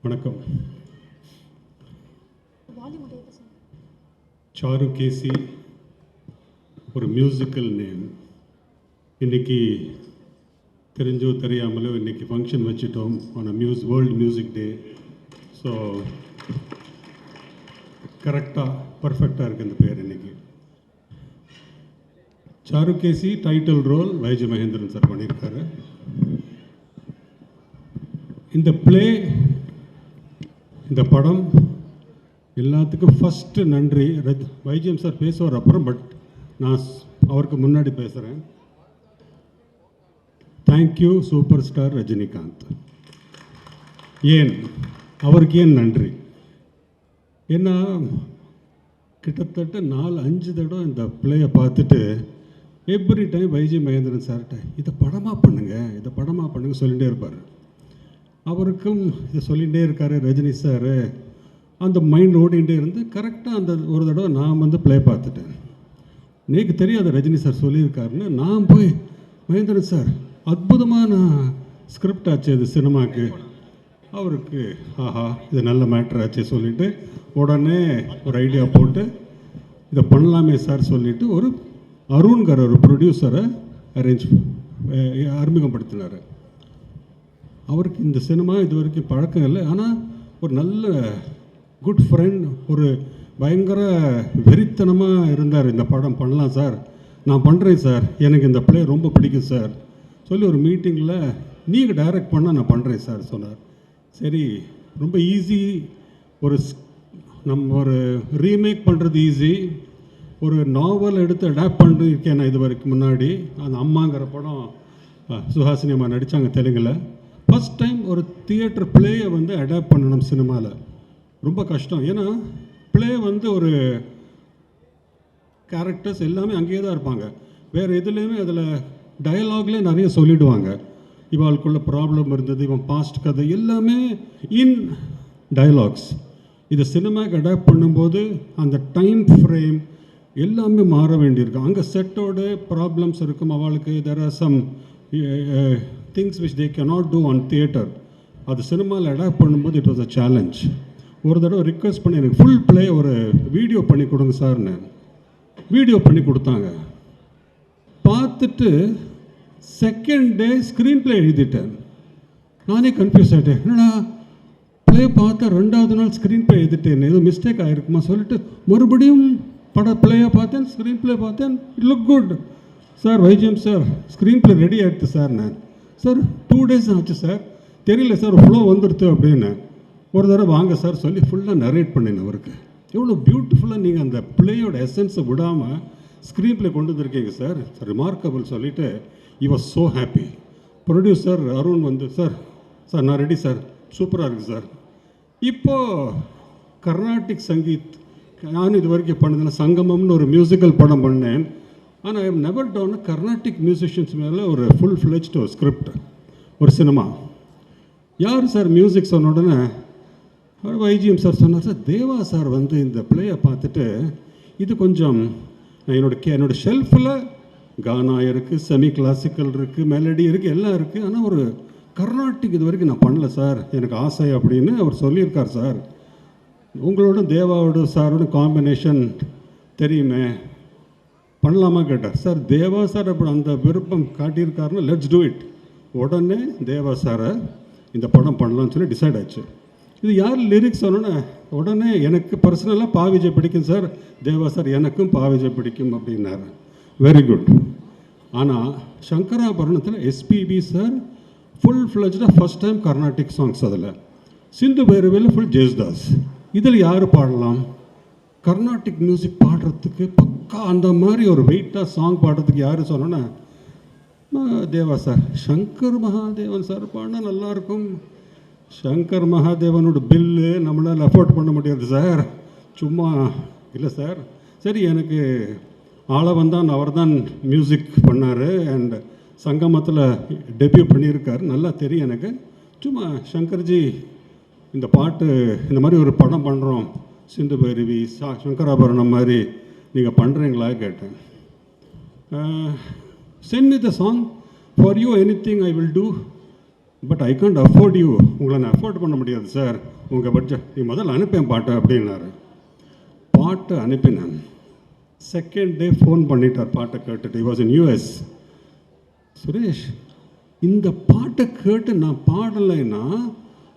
வணக்கம். சாரு கேசி ஒரு musical name. இன்றைக்கி தெரிஞ்சோ தெரியாமலோ இன்றைக்கி ஃபங்க்ஷன் வச்சுட்டோம் ஆன வேர்ல்டு மியூசிக் டே. ஸோ கரெக்டாக பர்ஃபெக்டாக இருக்குது இந்த பேர். இன்றைக்கி Charukesi title role YG Mahendran sir பண்ணியிருக்காரு. இந்த பிளே, இந்த படம் எல்லாத்துக்கும் ஃபஸ்ட்டு நன்றி. வைஜிஎம் சார் பேசுவார் அப்புறம், பட் நான் அவருக்கு முன்னாடி பேசுகிறேன். Thank you super star Rajinikanth. ஏன் அவருக்கு ஏன் நன்றி? ஏன்னா கிட்டத்தட்ட 4-5 தடவை இந்த பிளேயை பார்த்துட்டு எவ்ரி டைம் வைஜி மகேந்திரன் சார்கிட்ட இதை படமாக பண்ணுங்கள், இதை படமாக பண்ணுங்க சொல்லிகிட்டே இருப்பார். அவருக்கும் இதை சொல்லிகிட்டே இருக்கார் ரஜினி சார். அந்த மைண்ட் ஓடிகிட்டே இருந்து கரெக்டாக அந்த ஒரு தடவை நான் ப்ளே பார்த்துட்டேன். எனக்கு தெரியாது ரஜினி சார் சொல்லியிருக்காருன்னு. நான் போய் மகேந்திரன் சார் அற்புதமான ஸ்கிரிப்ட் ஆச்சு அது சினிமாவுக்கு. அவருக்கு ஆஹா இது நல்ல மேட்ரு ஆச்சு சொல்லிவிட்டு உடனே ஒரு ஐடியா போட்டு இதை பண்ணலாமே சார் சொல்லிவிட்டு ஒரு அருண்கர் ஒரு ப்ரொடியூசரை அறிமுகப்படுத்தினார். அவருக்கு இந்த சினிமா இது வரைக்கும் பழக்கம் இல்லை, ஆனால் ஒரு நல்ல குட் ஃப்ரெண்ட், ஒரு பயங்கர வெறித்தனமாக இருந்தார். இந்த படம் பண்ணலாம் சார், நான் பண்ணுறேன் சார், எனக்கு இந்த பிளே ரொம்ப பிடிக்கும் சார் சொல்லி ஒரு மீட்டிங்கில் நீங்கள் டைரக்ட் பண்ணால் நான் பண்ணுறேன் சார் சொன்னார். சரி, ரொம்ப ஈஸி. நம்ம ஒரு ரீமேக் பண்ணுறது ஈஸி. ஒரு நாவல் எடுத்து அடாப்ட் பண்ணிருக்கேன் நான் இது வரைக்கும் முன்னாடி. அந்த அம்மாங்கிற படம் சுஹாசினி அம்மா நடித்தாங்க தெலுங்கில். ஃபஸ்ட் டைம் ஒரு தியேட்டர் பிளேயை அடாப்ட் பண்ணணும் சினிமாவில். ரொம்ப கஷ்டம். ஏன்னா பிளே ஒரு கேரக்டர்ஸ் எல்லாமே அங்கேயே தான் இருப்பாங்க. வேறு எதுலேயுமே அதில் டயலாக்லேயே நிறைய சொல்லிவிடுவாங்க. இவாளுக்குள்ள ப்ராப்ளம் இருந்தது, இவன் பாஸ்ட் கதை எல்லாமே இன் டயலாக்ஸ். இதை சினிமாவுக்கு அடாப்ட் பண்ணும்போது அந்த டைம் ஃப்ரேம் எல்லாமே மாற வேண்டியிருக்கும். அங்கே செட்டோட ப்ராப்ளம்ஸ் இருக்கும் அவளுக்கு. There are some things which they cannot do on theatre. அது சினிமாவில் அடாப்ட் பண்ணும்போது இட் வாஸ் அ சேலஞ்ச். ஒரு தடவை ரிக்வெஸ்ட் பண்ணி எனக்கு ஃபுல் பிளே ஒரு வீடியோ பண்ணி கொடுங்க சார்னு. வீடியோ பண்ணி கொடுத்தாங்க. பார்த்துட்டு செகண்ட் டே ஸ்க்ரீன் பிளே எழுதிட்டேன். நானே கன்ஃபியூஸ் ஆகிட்டேன். என்னடா பிளே பார்த்தா 2வது நாள் ஸ்க்ரீன் பிளே எழுதிட்டேன், ஏதோ மிஸ்டேக் ஆகிருக்குமா சொல்லிட்டு மறுபடியும் பிளேயை பார்த்தேன், ஸ்க்ரீன் பிளே பார்த்தேன். It look good sir. YGM sir screen play ready ஆகிடுது சார். நான் சார் 2 days ஆச்சு சார், தெரியல சார் ஃப்ளோ வந்துடுது அப்படின்னு. ஒரு தடவை வாங்க சார் சொல்லி ஃபுல்லாக நரேட் பண்ணினேன் அவருக்கு. எவ்வளோ பியூட்டிஃபுல்லாக நீங்கள் அந்த பிளேயோட எசன்ஸை விடாமல் ஸ்க்ரீன் பிளே கொண்டு வந்துருக்கீங்க சார், ரிமார்க்கபிள் சொல்லிவிட்டு he was so happy. Producer Arun sir sir நான் ரெடி சார், சூப்பராக இருக்குது சார். இப்போது கர்நாடிக் சங்கீத் நான் இது வரைக்கும் பண்ணதில்லை. சங்கமம்னு ஒரு மியூசிக்கல் படம் பண்ணேன். ஆனால் I have never done Carnatic musicians மேலே ஒரு ஃபுல் ஃப்ளெஜ்டு ஒரு ஸ்கிரிப்ட், ஒரு சினிமா. யார் சார் மியூசிக் சொன்ன உடனே வைஜிஎம் சார் சொன்னார். சார் தேவா சார் இந்த பிளேயை பார்த்துட்டு இது கொஞ்சம் என்னோட ஷெல்ஃபில் கானா இருக்குது, செமி கிளாசிக்கல் இருக்குது, மெலடி இருக்குது, எல்லாம் இருக்குது, ஆனால் ஒரு கர்நாடிக் இது வரைக்கும் நான் பண்ணல சார், எனக்கு ஆசை அப்படின்னு அவர் சொல்லியிருக்கார் சார். உங்களோட தேவாவோட சாரோட காம்பினேஷன் தெரியுமே, பண்ணலாமா கேட்டார். சார் தேவா சார் அப்படி அந்த விருப்பம் காட்டியிருக்காருன்னா லெட்ஸ் டூ இட். உடனே தேவா சாரை இந்த படம் பண்ணலாம்னு சொல்லி டிசைட் ஆச்சு. இது யார் லிரிக்ஸ் சொன்னோன்னே உடனே எனக்கு பர்சனலாக பாவிஜய் பிடிக்கும் சார், தேவா சார் எனக்கும் பாவிஜய் பிடிக்கும் அப்படின்னாரு. Very good. ஆனால் சங்கராபரணத்தில் எஸ்பிபி சார் ஃபுல் ஃப்ளெஜ்டாக ஃபஸ்ட் டைம் கர்நாடிக் சாங்ஸ். அதில் சிந்து பைரவியில் ஃபுல் ஜேசுதாஸ். இதில் யார் பாடலாம்? கர்நாடிக் மியூசிக் பாடுறதுக்கு பக்கா அந்த மாதிரி ஒரு வெயிட்டாக சாங் பாடுறதுக்கு யார் சொன்னோன்னா தேவா சார். சங்கர் மகாதேவன் சார் பாடினா நல்லாயிருக்கும். சங்கர் மகாதேவனோட பில்லு நம்மளால் அஃபோர்ட் பண்ண முடியாது சார், சும்மா இல்லை சார். சரி, எனக்கு ஆளை வந்தான் அவர் தான் மியூசிக் பண்ணார் அண்ட் சங்கமத்தில் டெபியூ பண்ணியிருக்கார், நல்லா தெரியும் எனக்கு. சும்மா சங்கர்ஜி இந்த பாட்டு இந்த மாதிரி ஒரு படம் பண்ணுறோம், சிந்து பைரவி சங்கராபரணம் மாதிரி நீங்கள் பண்ணுறீங்களா கேட்டேன். Send me the song for you, anything I will do. But I can't afford you, உங்களை நான் அஃபோர்ட் பண்ண முடியாது சார், உங்கள் பட்ஜெட் நீ முதல்ல அனுப்பேன் பாட்டை அப்படின்னாரு. பாட்டை அனுப்பினேன். செகண்ட் டே ஃபோன் பண்ணிட்டார் பாட்டை கேட்டுட்டு. he was in US. Suresh, இந்த பாட்டை கேட்டு நான் பாடலைன்னா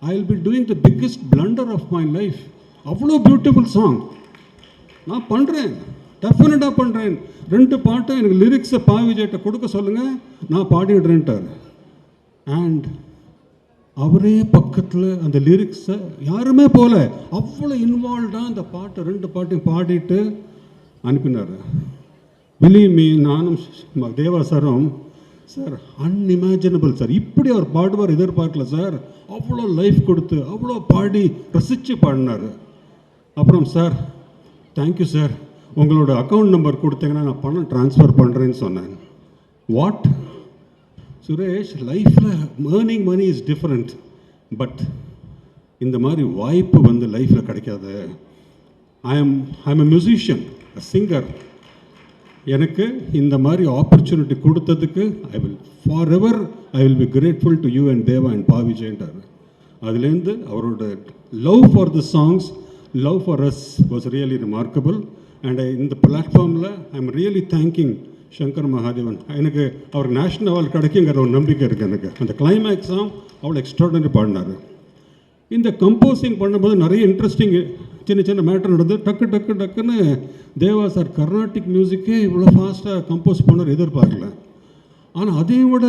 I will be doing the biggest blunder of my life. அவ்வளோ பியூட்டிஃபுல் சாங். நான் பண்ணுறேன், டெஃபினட்டாக பண்ணுறேன். 2 பாட்டும் எனக்கு லிரிக்ஸை பாவிஜேட்ட கொடுக்க சொல்லுங்கள், நான் பாடிடுறேன்ட்டார். அண்ட் அவரே பக்கத்தில் அந்த லிரிக்ஸை யாருமே போல அவ்வளோ இன்வால்வ்டாக அந்த பாட்டை 2 பாட்டையும் பாடிட்டு அனுப்பினார். பிலீவ் மீ, நானும் தேவா சாரும் சார் அன்இமேஜினபிள் சார், இப்படி அவர் பாடுவார் எதிர்பார்க்கல சார். அவ்வளோ லைஃப் கொடுத்து அவ்வளோ பாடி ரசித்து பாடினார். அப்புறம் சார் தேங்க்யூ சார், உங்களோட அக்கௌண்ட் நம்பர் கொடுத்தீங்கன்னா நான் பணம் ட்ரான்ஸ்ஃபர் பண்ணுறேன்னு சொன்னேன். வாட் சுரேஷ், லைஃப்பில் earning money is different, but இந்த மாதிரி வாய்ப்பு வந்து லைஃப்பில் கிடைக்காது. I am a musician, a singer. எனக்கு இந்த மாதிரி ஆப்பர்ச்சுனிட்டி கொடுத்ததுக்கு I will be grateful to you and Deva and பா விஜயன்றார். அதுலேருந்து அவரோட love for the songs, love for us was really remarkable. And இந்த பிளாட்ஃபார்மில் I am really thanking Shankar Mahadevan. எனக்கு அவருக்கு நேஷ்னல் அவார்டு கிடைக்குங்கிற ஒரு நம்பிக்கை இருக்குது எனக்கு. அந்த கிளைமேக்ஸ் சாங் அவ்வளோ எக்ஸ்ட்ராடனரி பாடினார். இந்த கம்போசிங் பண்ணும்போது நிறைய இன்ட்ரெஸ்டிங் சின்ன சின்ன மேட்டர் நடந்து டக்குன்னு தேவா சார் கர்நாடிக் மியூசிக்கே இவ்வளோ ஃபாஸ்ட்டாக கம்போஸ் பண்ணார் எதிர்பார்க்கல. ஆனால் அதையும் விட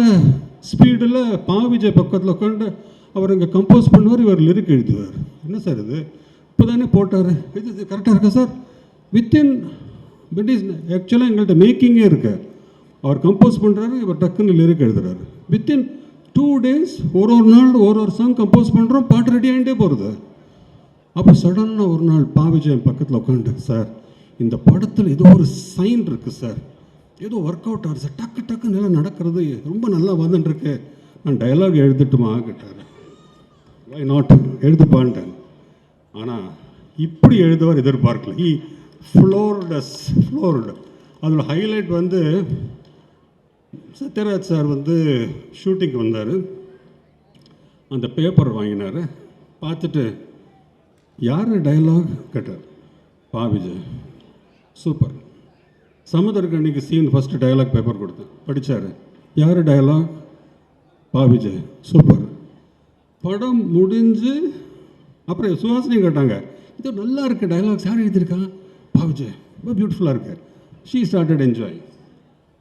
ஸ்பீடில் பா விஜய் பக்கத்தில் உட்காந்து அவர் இங்கே கம்போஸ் பண்ணுவார், இவர் லிரிக் எழுதுவார். என்ன சார் இது இப்போ தானே போட்டார், இது கரெக்டாக இருக்கா சார்? வித்தின் பட் இஸ் ஆக்சுவலாக எங்கள்கிட்ட மேக்கிங்கே இருக்கு. அவர் கம்போஸ் பண்ணுறாரு, இவர் டக்குன்னு லிரிக் எழுதுறாரு. வித்தின் 2 days ஒரு நாள் ஒரு சாங் கம்போஸ் பண்ணுறோம், பாட்டு ரெடி ஆகிட்டே போகிறது. அப்போ சடனாக ஒரு நாள் பா விஜய் பக்கத்தில் உட்காந்து சார் இந்த படத்தில் ஏதோ ஒரு சைன் இருக்குது சார், ஏதோ ஒர்க் அவுட் ஆகுது சார், டக்கு நல்லா நடக்கிறது, ரொம்ப நல்லா வந்துட்டுருக்கு, நான் டயலாக் எழுதிட்டுமா கேட்டார். வை நாட், எழுதுப்பான்ட்டேன். ஆனால் இப்படி எழுதுவார் எதிர்பார்க்கல. ஃப்ளோர்டு. அதில் ஹைலைட் வந்து சத்யராஜ் சார் வந்து ஷூட்டிங்க்கு வந்தார். அந்த பேப்பர் வாங்கினார். பார்த்துட்டு யார் டயலாக் கேட்டார். பா விஜய். சூப்பர். சமுத்திரக்கண்ணிக்கு சீன் ஃபஸ்ட்டு டயலாக் பேப்பர் கொடுத்தேன், படித்தார். யார் டயலாக்? பா விஜய். சூப்பர். படம் முடிஞ்சு அப்புறம் சுஹாசினி கேட்டாங்க, இது நல்லா இருக்குது டயலாக்ஸ், யார் எழுதியிருக்கான்? பா விஜய். ரொம்ப பியூட்டிஃபுல்லாக இருக்கு. She started enjoy.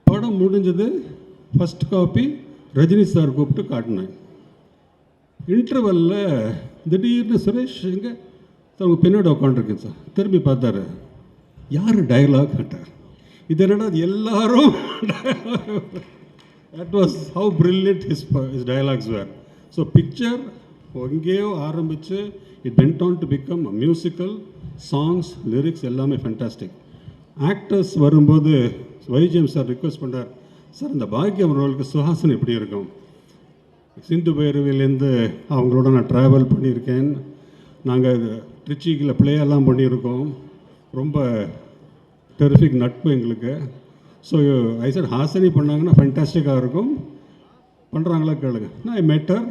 படம் முடிஞ்சது. ஃபஸ்ட் காப்பி ரஜினி சார் கூப்பிட்டு காட்டினேன். இன்டர்வெல்லில் திடீர்னு சுரேஷ் எங்கே சார் உங்கள் பின்னாடி உட்காந்துருக்கேன் சார். திரும்பி பார்த்தாரு. யார் டயலாக் கேட்டார். இது என்னடா அது எல்லாரும் that was how brilliant his dialogues were. So picture எங்கேயோ ஆரம்பித்து it went on to become a musical. Songs, lyrics எல்லாமே ஃபேண்டாஸ்டிக். ஆக்டர்ஸ் வரும்போது வைஜிஎம் சார் ரிக்வெஸ்ட் பண்ணுறார், சார் இந்த பாக்கியம் ரோலுக்கு சுஹாசன் எப்படி இருக்கும்? சிந்து பைரவிலேருந்து அவங்களோட நான் ட்ராவல் பண்ணியிருக்கேன். நாங்கள் ட்ரிச்சிக்கில் ப்ளேயெல்லாம் பண்ணியிருக்கோம். ரொம்ப டெரிஃபிக் நட்பு எங்களுக்கு. ஸோ ஐ சார் ஹாசனி பண்ணாங்கன்னா ஃபேண்டாஸ்டிக்காக இருக்கும், பண்ணுறாங்களா கேளுங்க. நான் ஐ மெட்டர்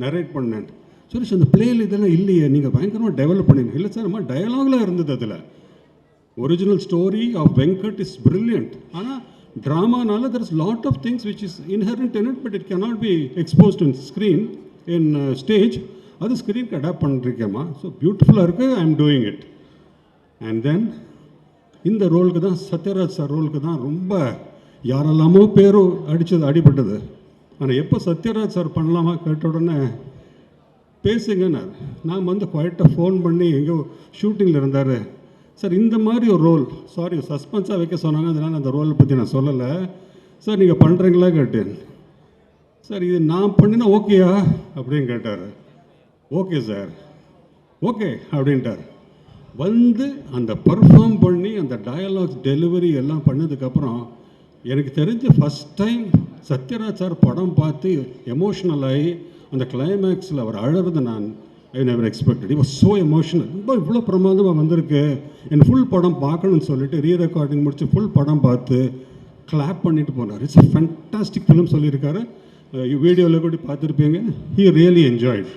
நரேட் பண்ணேன். சுரேஷ் அந்த பிளேயில் இதெல்லாம் இல்லையே, நீங்கள் பயங்கரமாக டெவலப் பண்ணிங்க. இல்லை சார், நம்ம டயலாக்லாம் இருந்தது. அதில் original story of Venkat is brilliant. ஆனால் ட்ராமானால there is lot of things which is inherent in it, but it cannot be exposed in screen in stage. அது ஸ்க்ரீனுக்கு அடாப்ட் பண்ணிருக்கேம்மா. ஸோ பியூட்டிஃபுல்லாக இருக்குது. I'm doing it. And then இந்த ரோலுக்கு தான், சத்யராஜ் சார் ரோலுக்கு தான் ரொம்ப யாரெல்லாமோ பேரும் அடிபட்டது. ஆனால் எப்போ சத்யராஜ் சார் பண்ணலாமா கேட்ட உடனே பேசுங்கன்னார். நான் வந்து குவைட்டாக ஃபோன் பண்ணி எங்கேயோ ஷூட்டிங்கில் இருந்தார். சார் இந்த மாதிரி ஒரு ரோல், சாரி சஸ்பென்ஸாக வைக்க சொன்னாங்க, அதனால் அந்த ரோலை பற்றி நான் சொல்லலை சார், நீங்கள் பண்ணுறீங்களா கேட்டேன். சார் இது நான் பண்ணினா ஓகேயா அப்படின்னு கேட்டார். ஓகே சார், ஓகே அப்படின்ட்டார். வந்து அந்த பர்ஃபார்ம் பண்ணி அந்த டயலாக்ஸ் டெலிவரி எல்லாம் பண்ணதுக்கப்புறம் எனக்கு தெரிஞ்ச ஃபஸ்ட் டைம் சத்யராஜ் சார் படம் பார்த்து எமோஷ்னல் ஆகி அந்த கிளைமேக்ஸில் அவர் அழறது நான் I never expected. It was so emotional. ரொம்ப இவ்வளோ பிரமாதமாக வந்திருக்கு, என் ஃபுல் படம் பார்க்கணும்னு சொல்லிட்டு ரீரெக்கார்டிங் முடிச்சு ஃபுல் படம் பார்த்து கிளாப் பண்ணிட்டு போனார். இட்ஸ் அ ஃபேண்டாஸ்டிக் ஃபிலிம் சொல்லியிருக்காரு. வீடியோவில் கூட பார்த்துருப்பீங்க. He really enjoyed.